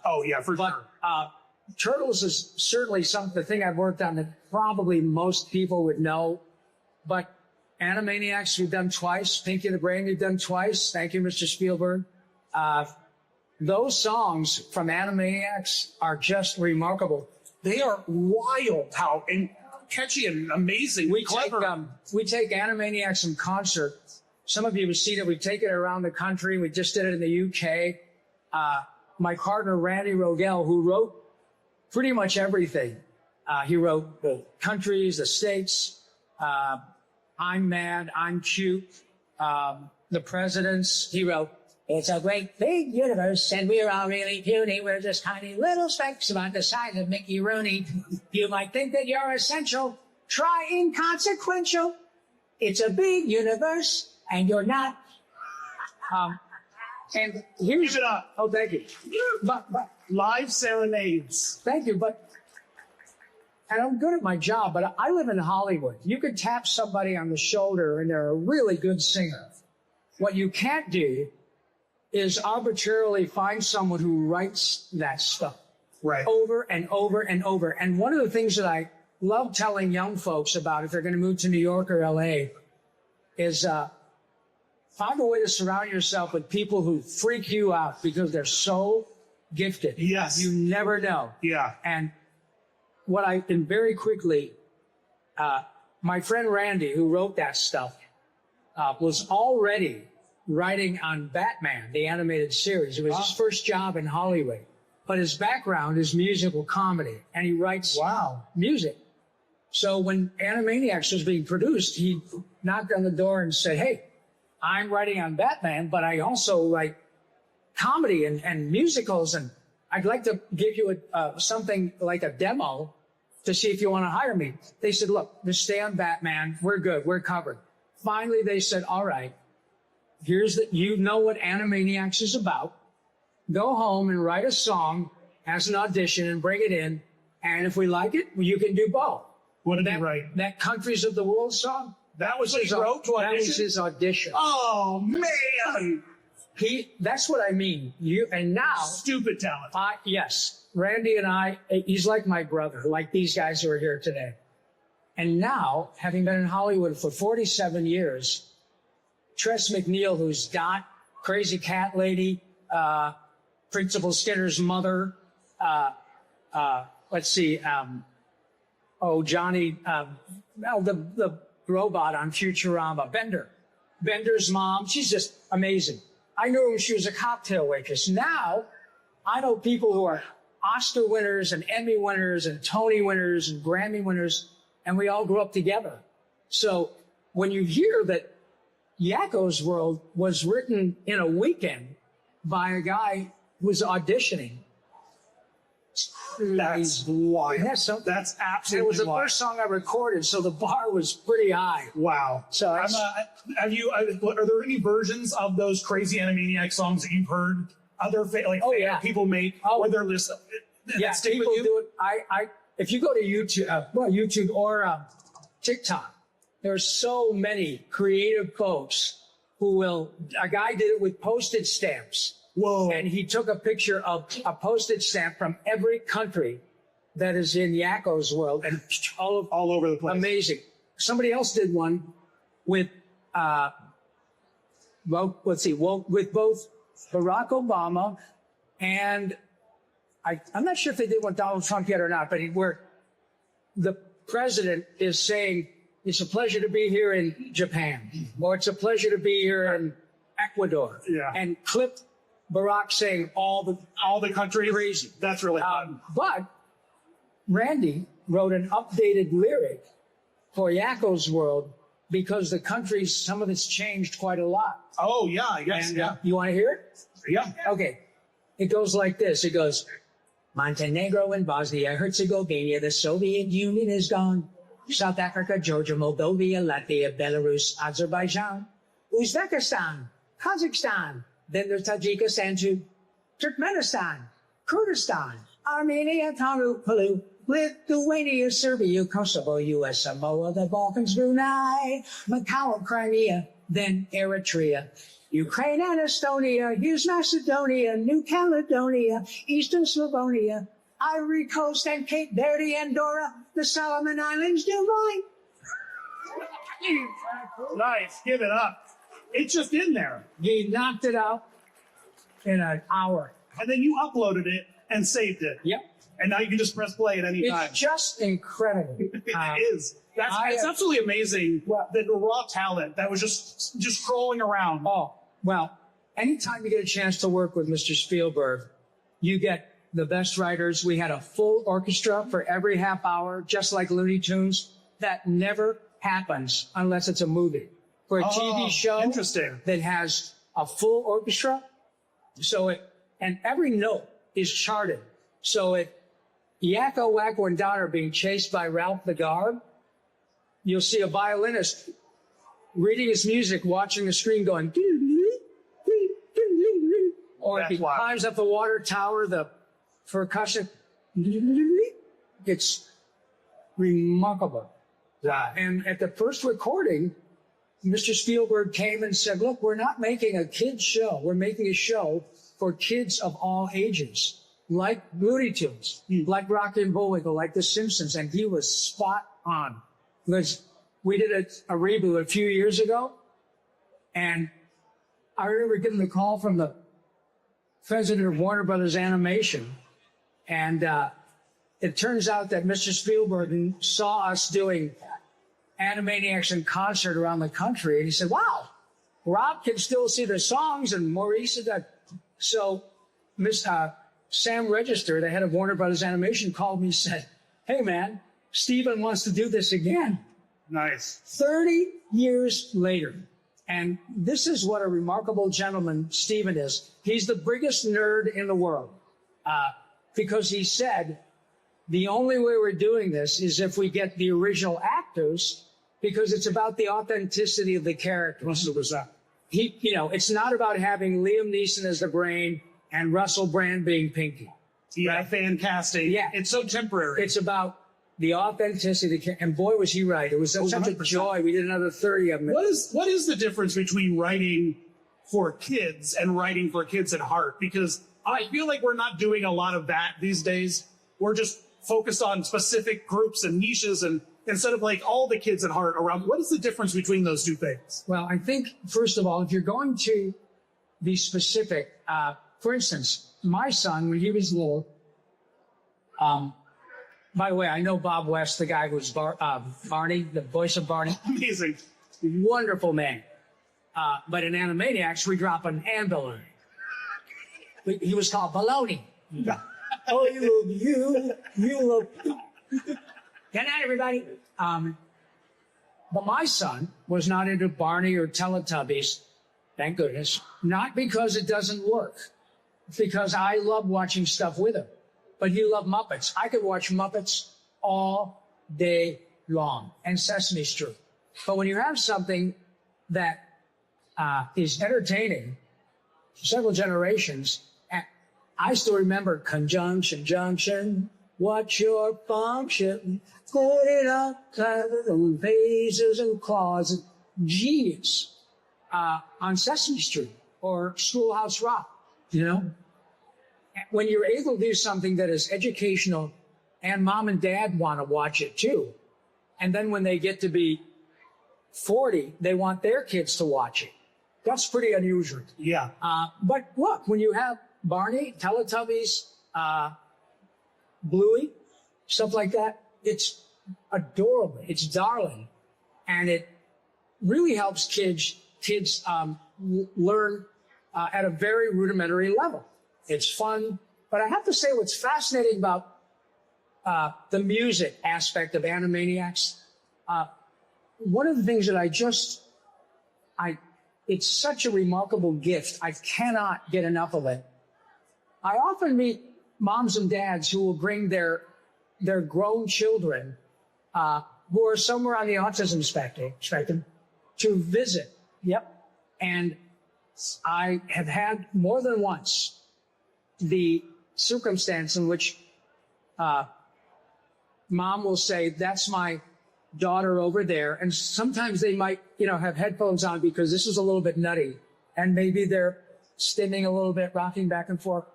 Sure. Turtles is certainly the thing I've worked on that probably most people would know. But Animaniacs we've done twice. Pinky and the Brain we've done twice. Thank you, Mr. Spielberg. Those songs from Animaniacs are just remarkable. They are wild how, and catchy and amazing. Clever. We take Animaniacs in concert. Some of you have seen it. We take it around the country. We just did it in the UK. My partner, Randy Rogel, who wrote pretty much everything. He wrote the countries, the states, I'm Mad, I'm Cute, the presidents. He wrote, it's a great big universe, and we're all really puny. We're just tiny little specks about the size of Mickey Rooney. You might think that you're essential. Try inconsequential. It's a big universe, and you're not. And here's Give it up. Oh, thank you. But Live serenades. thank you. And I'm good at my job, but I live in Hollywood. You could tap somebody on the shoulder, and they're a really good singer. What you can't do is arbitrarily find someone who writes that stuff over and over and over. And one of the things that I love telling young folks about if they're going to move to New York or LA is find a way to surround yourself with people who freak you out because they're so gifted. Yes. You never know. Yeah. And what I can very quickly, my friend Randy, who wrote that stuff, was already writing on Batman, the animated series. It was his first job in Hollywood. But his background is musical comedy, and he writes music. So when Animaniacs was being produced, he knocked on the door and said, hey, I'm writing on Batman, but I also write comedy and musicals, and I'd like to give you something like a demo to see if you want to hire me. They said, look, just stay on Batman. We're good. We're covered. Finally, they said, all right, you know what Animaniacs is about. Go home and write a song as an audition and bring it in. And if we like it, you can do both. What did he write? That Countries of the World song. That was what he wrote to audition? That was his audition. Oh, man. That's what I mean. And now. Stupid talent. Yes. Randy and I, he's like my brother, like these guys who are here today. And now, having been in Hollywood for 47 years, Tress MacNeille, who's Dot, Crazy Cat Lady, Principal Skinner's mother, Johnny, the robot on Futurama, Bender's mom, she's just amazing. I knew her when she was a cocktail waitress. Now, I know people who are Oscar winners and Emmy winners and Tony winners and Grammy winners, and we all grew up together. So when you hear that Yakko's World was written in a weekend by a guy who was auditioning, that's wild. That's absolutely wild. It was the first song I recorded, so the bar was pretty high. Wow. So are there any versions of those crazy Animaniac songs that you've heard other people make where they're listening? Yeah, people do it. If you go to YouTube or TikTok, there are so many creative folks a guy did it with postage stamps. Whoa. And he took a picture of a postage stamp from every country that is in Yakko's World and all over the place. Amazing. Somebody else did one with, with both Barack Obama and I'm not sure if they did one Donald Trump yet or not, but where the president is saying, it's a pleasure to be here in Japan, or it's a pleasure to be here in Ecuador. Yeah. And clip Barack saying all the countries. Crazy. That's really fun. But Randy wrote an updated lyric for Yakko's World because the countries, some of it's changed quite a lot. Oh, yeah, I guess. And, you want to hear it? Yeah. Okay. It goes like this. It goes, Montenegro and Bosnia-Herzegovina, the Soviet Union is gone. South Africa, Georgia, Moldova, Latvia, Belarus, Azerbaijan, Uzbekistan, Kazakhstan. Then there's Tajikistan too, Turkmenistan, Kurdistan, Armenia, Palu, Lithuania, Serbia, Kosovo, US Samoa, the Balkans, Brunei, Macau, Crimea, then Eritrea, Ukraine and Estonia, here's Macedonia, New Caledonia, Eastern Slavonia, Ivory Coast and Cape Verde, Andorra, the Solomon Islands, Dubai. Nice, give it up. It's just in there. He knocked it out in an hour. And then you uploaded it and saved it. Yep. And now you can just press play at any time. It's just incredible. It is. It's absolutely amazing that the raw talent that was just crawling around. Oh, well, anytime you get a chance to work with Mr. Spielberg, you get the best writers. We had a full orchestra for every half hour, just like Looney Tunes. That never happens unless it's a movie. For a TV show that has a full orchestra, and every note is charted. So if Yakko, Wacko, and Don are being chased by Ralph the Guard, you'll see a violinist reading his music, watching the screen going, or if he climbs up the water tower, the percussion, it's remarkable. And at the first recording, Mr. Spielberg came and said, look, we're not making a kid's show. We're making a show for kids of all ages, like Looney Tunes, like Rocky and Bullwinkle, like The Simpsons. And he was spot on. Because we did a reboot a few years ago, and I remember getting the call from the president of Warner Brothers Animation, and it turns out that Mr. Spielberg saw us doing Animaniacs in concert around the country, and he said, wow, Rob can still see the songs, and Maurice did that. So Sam Register, the head of Warner Brothers Animation, called me and said, hey, man, Steven wants to do this again. Nice. 30 years later. And this is what a remarkable gentleman Steven is. He's the biggest nerd in the world because he said, the only way we're doing this is if we get the original actors, because it's about the authenticity of the characters. It's not about having Liam Neeson as the brain and Russell Brand being Pinky. Yeah, right? fan casting. Yeah. It's so temporary. It's about the authenticity. And boy, was he right. It was such a joy. We did another 30 of them. What is the difference between writing for kids and writing for kids at heart? Because I feel like we're not doing a lot of that these days. We're just focused on specific groups and niches, and instead of like all the kids at heart around. What is the difference between those two things? Well, I think, first of all, if you're going to be specific, for instance, my son, when he was little, by the way, I know Bob West, the guy who's Barney, the voice of Barney. Amazing. Wonderful man. But in Animaniacs, we drop an anvil in it. He was called Baloney. Oh, you love. Good night, everybody. But my son was not into Barney or Teletubbies, thank goodness. Not because it doesn't work, because I love watching stuff with him. But he loved Muppets. I could watch Muppets all day long, and Sesame Street. But when you have something that is entertaining for several generations, I still remember conjunction, junction, what's your function? Put it up, and faces and claws. Genius on Sesame Street or Schoolhouse Rock, you know? When you're able to do something that is educational and mom and dad want to watch it too, and then when they get to be 40, they want their kids to watch it. That's pretty unusual. Yeah. But look, when you have Barney, Teletubbies, Bluey, stuff like that, it's adorable. It's darling. And it really helps kids learn at a very rudimentary level. It's fun. But I have to say what's fascinating about the music aspect of Animaniacs, one of the things that it's such a remarkable gift. I cannot get enough of it. I often meet moms and dads who will bring their grown children who are somewhere on the autism spectrum to visit. Yep. And I have had more than once the circumstance in which mom will say, that's my daughter over there. And sometimes they might, have headphones on because this is a little bit nutty. And maybe they're stimming a little bit, rocking back and forth.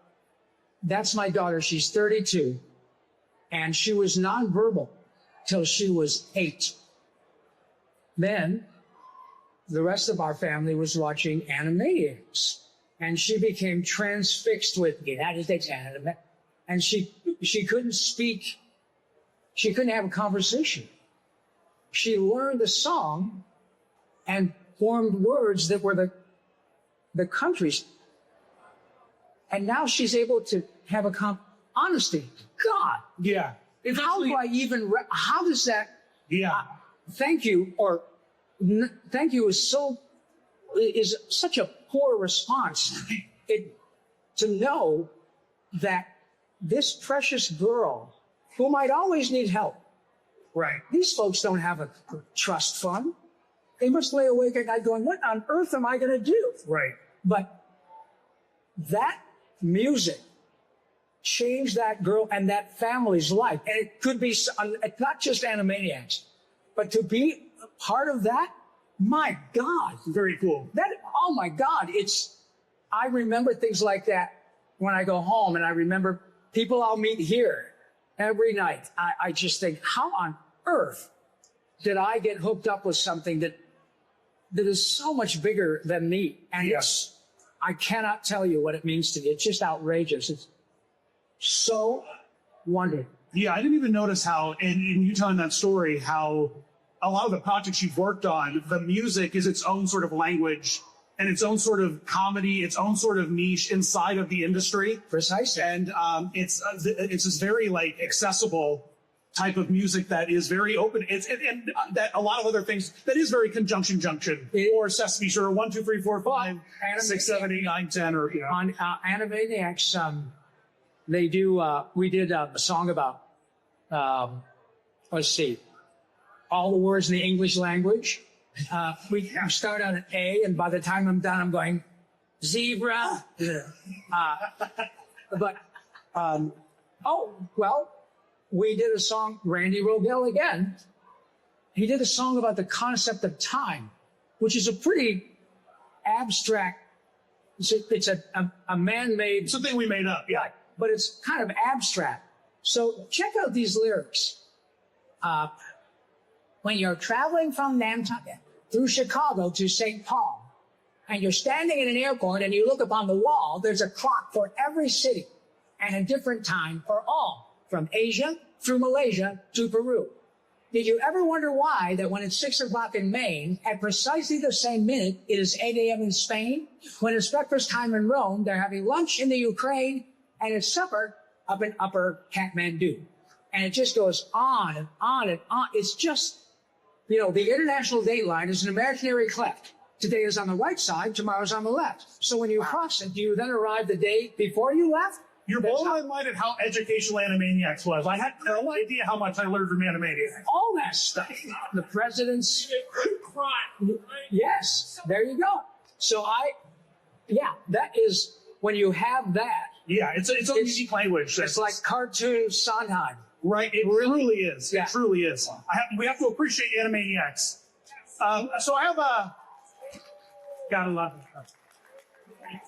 That's my daughter. She's 32. And she was nonverbal till she was 8. Then the rest of our family was watching Animaniacs. And she became transfixed with the United States anime. And she she couldn't speak. She couldn't have a conversation. She learned the song and formed words that were the country's. And now she's able to have honesty. God. Yeah. It's How actually, do I even, how does that, yeah. thank you, or thank you is such a poor response. To know that this precious girl, who might always need help, Right. these folks don't have a trust fund. They must lay awake at night going, what on earth am I going to do? Right. But that music changed that girl and that family's life. And it could be it's not just Animaniacs, but to be part of that, my God. Very cool. Oh my God. I remember things like that when I go home, and I remember people I'll meet here every night. I just think, how on earth did I get hooked up with something that is so much bigger than me? And Yes. I cannot tell you what it means to me. It's just outrageous. It's so wonderful. Yeah, I didn't even notice how, in you telling that story, how a lot of the projects you've worked on, the music is its own sort of language and its own sort of comedy, its own sort of niche inside of the industry. Precisely. And it's this very like accessible type of music that is very open. And that a lot of other things that is very conjunction junction or Sesame Street or 1, 2, 3, 4, 5, 6, 7, 8, 9, 10 or On Animaniacs, they do. We did a song about. Let's see, all the words in the English language. We start out at A, and by the time I'm done, I'm going zebra. We did a song. Randy Rogel again. He did a song about the concept of time, which is a pretty abstract. It's a man-made something we made up. Yeah. but it's kind of abstract. So check out these lyrics. When you're traveling from Nantucket through Chicago to St. Paul, and you're standing in an airport and you look up on the wall, there's a clock for every city and a different time for all, from Asia through Malaysia to Peru. Did you ever wonder why that when it's 6 o'clock in Maine, at precisely the same minute, it is 8 a.m. in Spain? When it's breakfast time in Rome, they're having lunch in the Ukraine, and it's supper up in Upper Kathmandu. And it just goes on and on and on. It's just, the international date line is an imaginary cleft. Today is on the right side, tomorrow's on the left. So when you cross it, do you then arrive the day before you left? You're blowing my mind at how educational Animaniacs was. I had no idea how much I learned from Animaniacs. All that stuff. The president's crime. Yes, there you go. So that is, when you have that. Yeah, it's a unique language. It's like cartoon Sondheim. Right, it truly is. Yeah. It truly is. We have to appreciate Animaniacs. So I have gotta love it.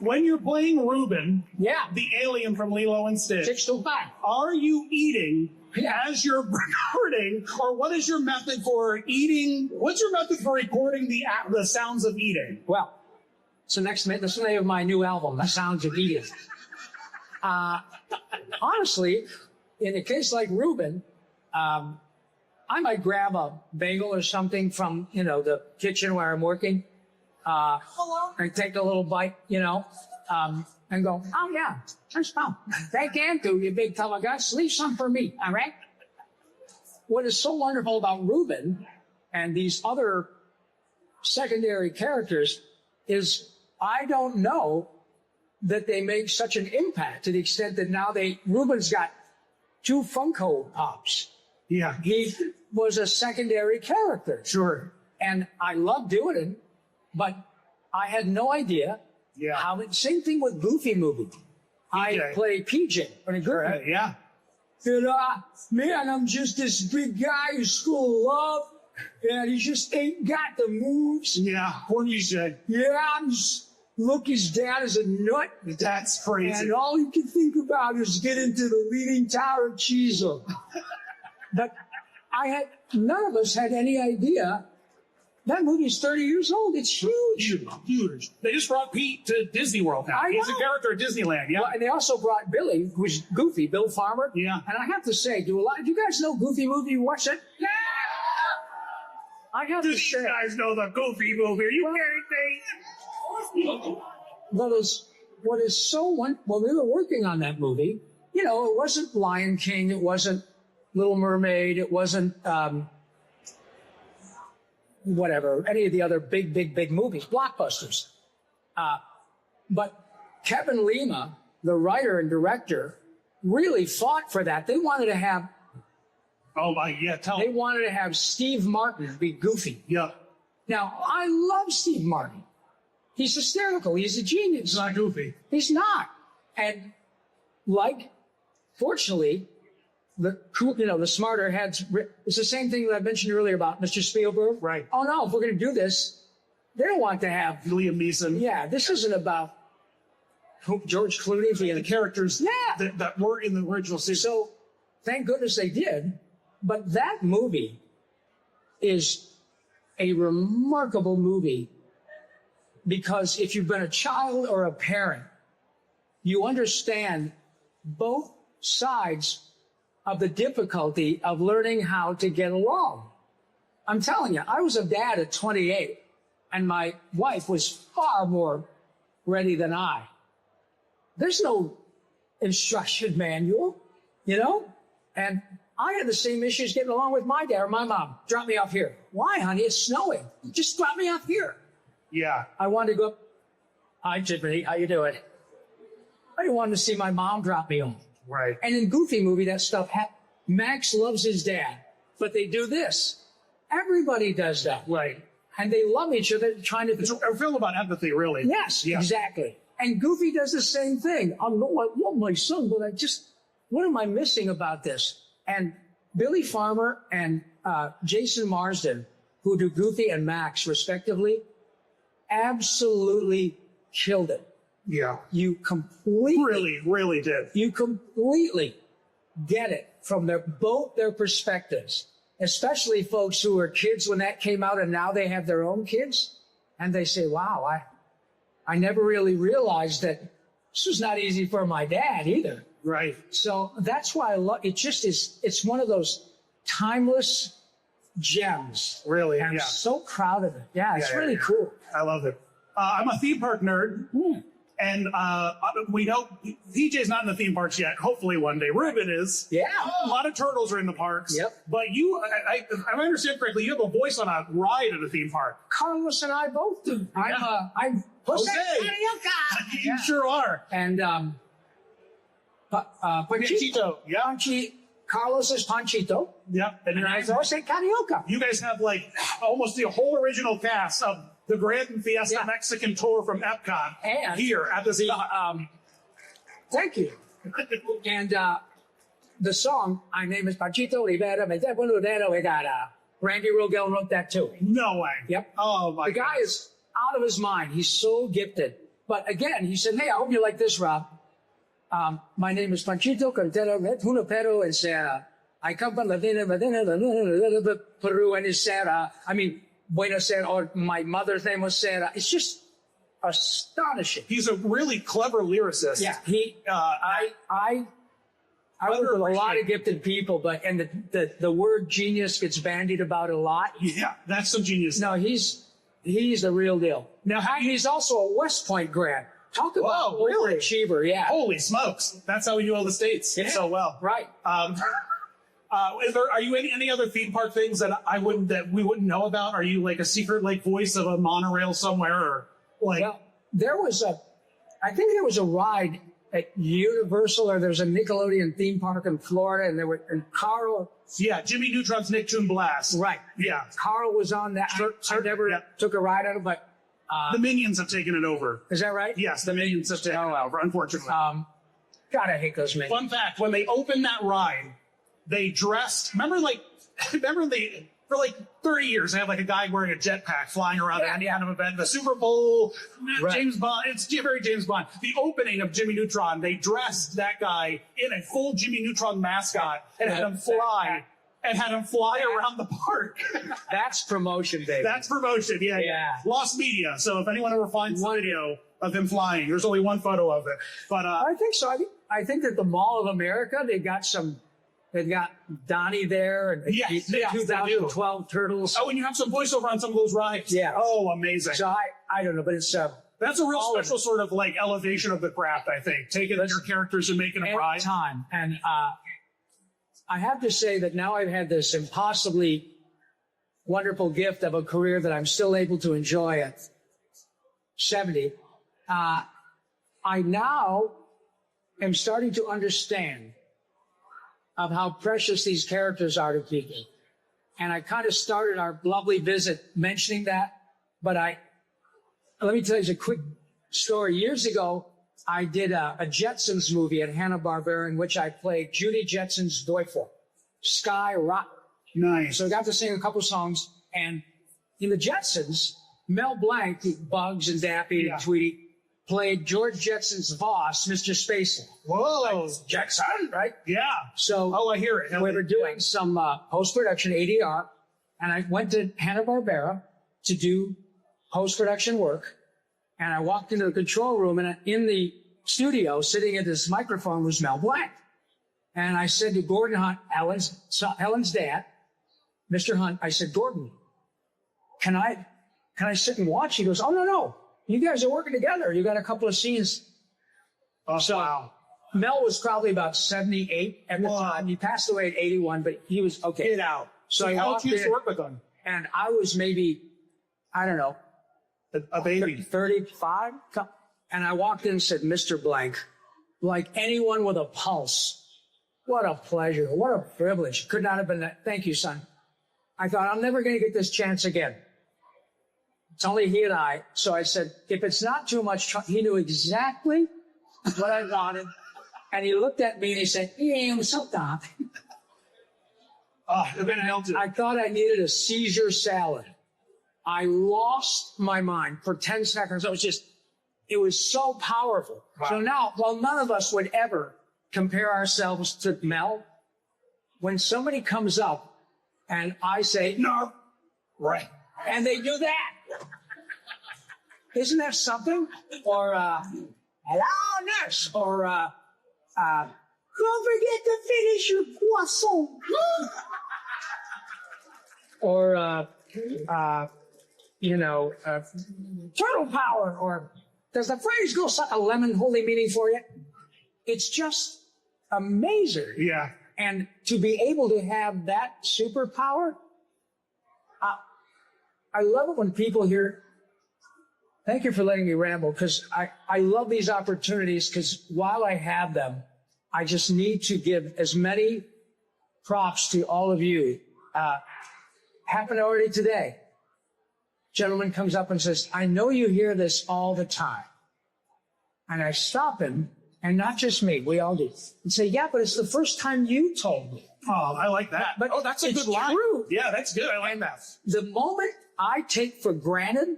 When you're playing Reuben, the alien from Lilo and Stitch, 6 to 5. are you eating as you're recording, or what is your method for eating? What's your method for recording the sounds of eating? Well, so that's the name of my new album, The Sounds of Eating. Honestly, in a case like Reuben, I might grab a bagel or something from, the kitchen where I'm working, and take a little bite, and go, oh yeah, that's fine. Thank you, you big fella guys. Leave some for me, all right? What is so wonderful about Reuben and these other secondary characters is I don't know that they make such an impact to the extent that now Reuben's got 2 Funko Pops. Yeah. He was a secondary character. Sure. And I love doing it, but I had no idea how same thing with Goofy movie. I play PJ. Right, yeah. Man, I'm just this big guy who's full of love, and he just ain't got the moves. Yeah, what do you say? Yeah, look, his dad is a nut. That's crazy. And all he can think about is get into the Leaning Tower of Cheezel. But none of us had any idea That movie's 30 years old. It's huge. Huge. They just brought Pete to Disney World now. I He's a know. character at Disneyland. Yeah. Well, and they also brought Billy, who's Goofy, Bill Farmer. Yeah. And I have to say, do you guys know Goofy movie? You watch it? Yeah. I have Do to these say, guys know the Goofy movie? Are you kidding me? what is so when we were working on that movie, it wasn't Lion King, it wasn't Little Mermaid, it wasn't whatever, any of the other big movies, blockbusters. But Kevin Lima, the writer and director, really fought for that. They wanted to have Tell me. Steve Martin be Goofy. Yeah. Now, I love Steve Martin. He's hysterical. He's a genius. It's not Goofy. He's not. And fortunately, the smarter heads, it's the same thing that I mentioned earlier about Mr. Spielberg. Right. Oh no, if we're going to do this, they don't want to have, Liam Neeson. yeah, this isn't about George Clooney being The characters Yeah. that were in the original series. So thank goodness they did. But that movie is a remarkable movie because if you've been a child or a parent, you understand both sides of the difficulty of learning how to get along. I'm telling you, I was a dad at 28, and my wife was far more ready than I. There's no instruction manual, and I had the same issues getting along with my dad or my mom. Drop me off here. Why, honey? It's snowing. Just drop me off here. Yeah. I wanted to go, hi, Tiffany, how you doing? I didn't want to see my mom drop me off. Right. And in Goofy movie, that stuff Max loves his dad, but they do this. Everybody does that. Right. And they love each other, trying to... It's a film about empathy, really. Yes, Yeah. exactly. And Goofy does the same thing. I love my son, but what am I missing about this? And Billy Farmer and Jason Marsden, who do Goofy and Max, respectively, absolutely killed it. Yeah. You completely... Really did. You completely get it from both their perspectives, especially folks who were kids when that came out and now they have their own kids. And they say, wow, I never really realized that this was not easy for my dad either. Right. So that's why I love it. It's one of those timeless gems. Really, And I'm yeah. so proud of it. Yeah, it's Yeah, really yeah. cool. I love it. I'm a theme park nerd. And we know PJ's not in the theme parks yet. Hopefully one day. Ruben is. Yeah. A lot of turtles are in the parks. Yep. But if I understand correctly, you have a voice on a ride at a theme park. Carlos and I both do. Yeah. I'm Jose Jose. Carioca. You sure are. And Panchito. Yeah. Carlos is Panchito. Yeah. And And I'm Jose Carioca. you guys have almost the whole original cast of the Grand Fiesta Yeah. Mexican tour from Epcot And here at this. Thank you. And the song, my name is Panchito Rivera, me te bueno de Vegara. Randy Rogel wrote that too. No way. Yep. Oh my The guy is out of his mind. He's so gifted. But again, he said, hey, I hope you like this, Rob. My name is Panchito Cantero Junipero and Sarah. I come from Peru and is Sarah. Buenos Aires, or my mother's name was Sarah. It's just astonishing. He's a really clever lyricist. Yeah, I work with a lot of gifted people, and the word genius gets bandied about a lot. Yeah, that's some genius. No, he's the real deal. Now, he's also a West Point grad. Talk about really? overachiever, yeah. Holy smokes. That's how we do all the states so well. Right. Are you in any other theme park things that we wouldn't know about? Are you like a secret voice of a monorail somewhere, or Well, I think there was a ride at Universal, or there's a Nickelodeon theme park in Florida, and Carl. Yeah, Jimmy Neutron's Nicktoon Blast. Right. Yeah. Carl was on that. I never took a ride on it, but The Minions have taken it over. is that right? Yes, the Minions have taken it over, unfortunately. God, I hate those Minions. Fun fact, when they opened that ride, they dressed, remember for 30 years, they have a guy wearing a jetpack flying around at any kind of event. The Super Bowl, Right. James Bond, it's very James Bond. The opening of Jimmy Neutron, they dressed that guy in a full Jimmy Neutron mascot and had him fly and had him fly around the park. That's promotion, baby. That's promotion, yeah. Lost media. So if anyone ever finds the video of him flying, there's only one photo of it. But I think so. I think that the Mall of America, they've got Donnie there and the 2012 Turtles. Oh, and you have some voiceover on some of those rides. Yeah. Oh, amazing. So I don't know, but it's that's a real special sort of like elevation of the craft, I think. Taking your characters and making them ride. Time. And I have to say that now I've had this impossibly wonderful gift of a career that I'm still able to enjoy at 70. I now am starting to understand of how precious these characters are to people. And I kind of started our lovely visit mentioning that, but let me tell you a quick story. Years ago, I did a Jetsons movie at Hanna-Barbera in which I played Judy Jetson's Teufel, Sky Rock. Nice. So I got to sing a couple songs. And in the Jetsons, Mel Blanc, Bugs and Daffy and Tweety, played George Jetson's boss, Mr. Spacey. Whoa. Like, Jetson, right? Yeah. So I hear it. We were doing some post-production ADR, and I went to Hanna-Barbera to do post-production work. And I walked into the control room, and in the studio, sitting at this microphone, was Mel Blanc. And I said to Gordon Hunt, Helen's dad, Mr. Hunt, I said, Gordon, can I sit and watch? He goes, oh, no. You guys are working together. You got a couple of scenes. Oh, so wow. Mel was probably about 78 at the time. He passed away at 81, but he was okay. Get out. So I how walked did you in, work with him? and I was maybe, I don't know, A baby. 35. And I walked in and said, Mr. Blanc, like anyone with a pulse, what a pleasure. What a privilege. Could not have been that. Thank you, son. I thought, I'm never going to get this chance again. It's only he and I. So I said, if it's not too much, he knew exactly what I wanted. And he looked at me and he said, yeah, what's up, Doc? I thought I needed a Caesar salad. I lost my mind for 10 seconds. It was so powerful. Wow. So now, while none of us would ever compare ourselves to Mel, when somebody comes up and I say, no, right, and they do that, isn't that something? Or, hello, nurse. Or, don't forget to finish your poisson. Or, turtle power. Or, does the phrase go suck a lemon hold a meaning for you? It's just amazing. Yeah. And to be able to have that superpower, I love it when people hear. Thank you for letting me ramble, because I love these opportunities, because while I have them, I just need to give as many props to all of you. Happened already today. Gentleman comes up and says, I know you hear this all the time. And I stop him, and not just me, we all do, and say, yeah, but it's the first time you told me. Oh, I like that. But that's a good line. True. Yeah, that's good. I like that. The moment I take for granted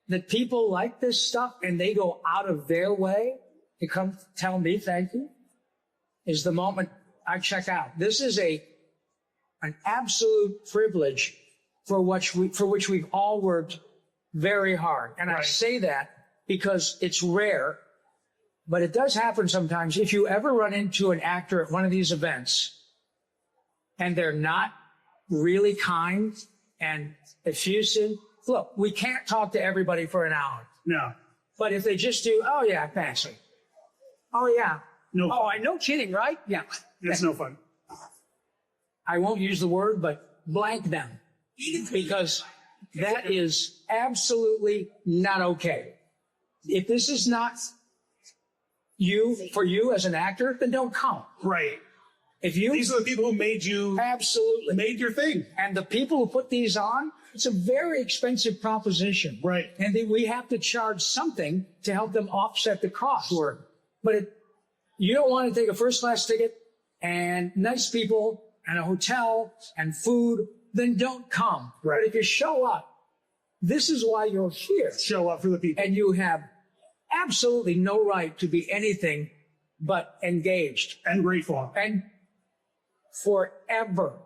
that people like this stuff and they go out of their way to come tell me thank you, is the moment I check out. This is an absolute privilege for which we've all worked very hard. And right. I say that because it's rare, but it does happen sometimes. If you ever run into an actor at one of these events and they're not really kind and effusive, look, we can't talk to everybody for an hour. No. But if they just do, oh yeah, thanks. Oh yeah. No. Oh, I no kidding, right? Yeah. It's no fun. I won't use the word, but blank them. Because that is absolutely not okay. If this is not for you as an actor, then don't come. Right. These are the people who made you. Absolutely. Made your thing. And the people who put these on, it's a very expensive proposition. Right. And we have to charge something to help them offset the cost. Sure. But you don't want to take a first class ticket and nice people and a hotel and food, then don't come. Right. But if you show up, this is why you're here. Show up for the people. And you have absolutely no right to be anything but engaged. And grateful. And forever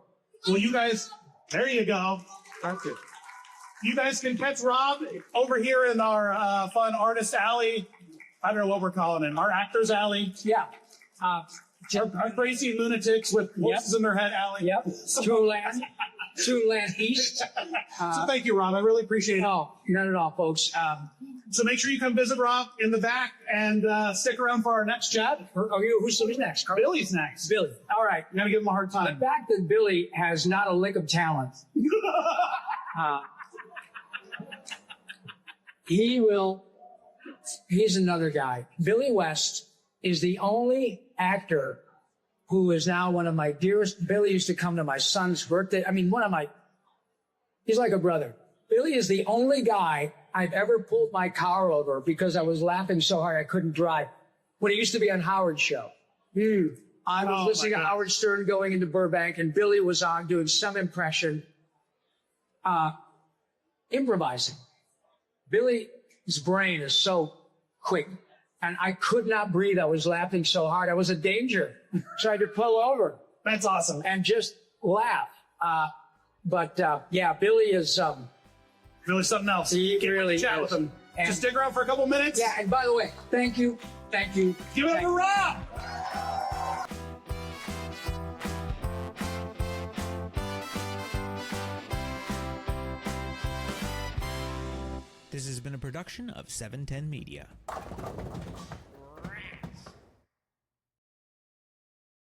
Well, you guys, there you go. Thank you. You guys can catch Rob over here in our fun artist alley. I don't know what we're calling it. Our actors alley. Yeah. Our crazy lunatics with voices in their head alley. Yep. Two-land east. So thank you, Rob. I really appreciate it. No, not at all, folks. So make sure you come visit Rob in the back and stick around for our next chat. Who's next? Carl? Billy's next. Billy. All right. You gotta give him a hard The time. fact that Billy has not a lick of talent, he's another guy. Billy West is the only actor who is now one of my dearest. Billy used to come to my son's birthday. I mean, he's like a brother. Billy is the only guy I've ever pulled my car over because I was laughing so hard I couldn't drive. When he used to be on Howard's show. I was listening to Howard Stern going into Burbank, and Billy was on doing some impression, improvising. Billy's brain is so quick, and I could not breathe. I was laughing so hard. I was a danger. Tried to pull over. That's awesome. And just laugh. Yeah, Billy is... Really something else. He Can't really wait to chat is. with him. And- Just stick around for a couple minutes. Yeah, and by the way, thank you. Give it up for Rob. This has been a production of 710 Media.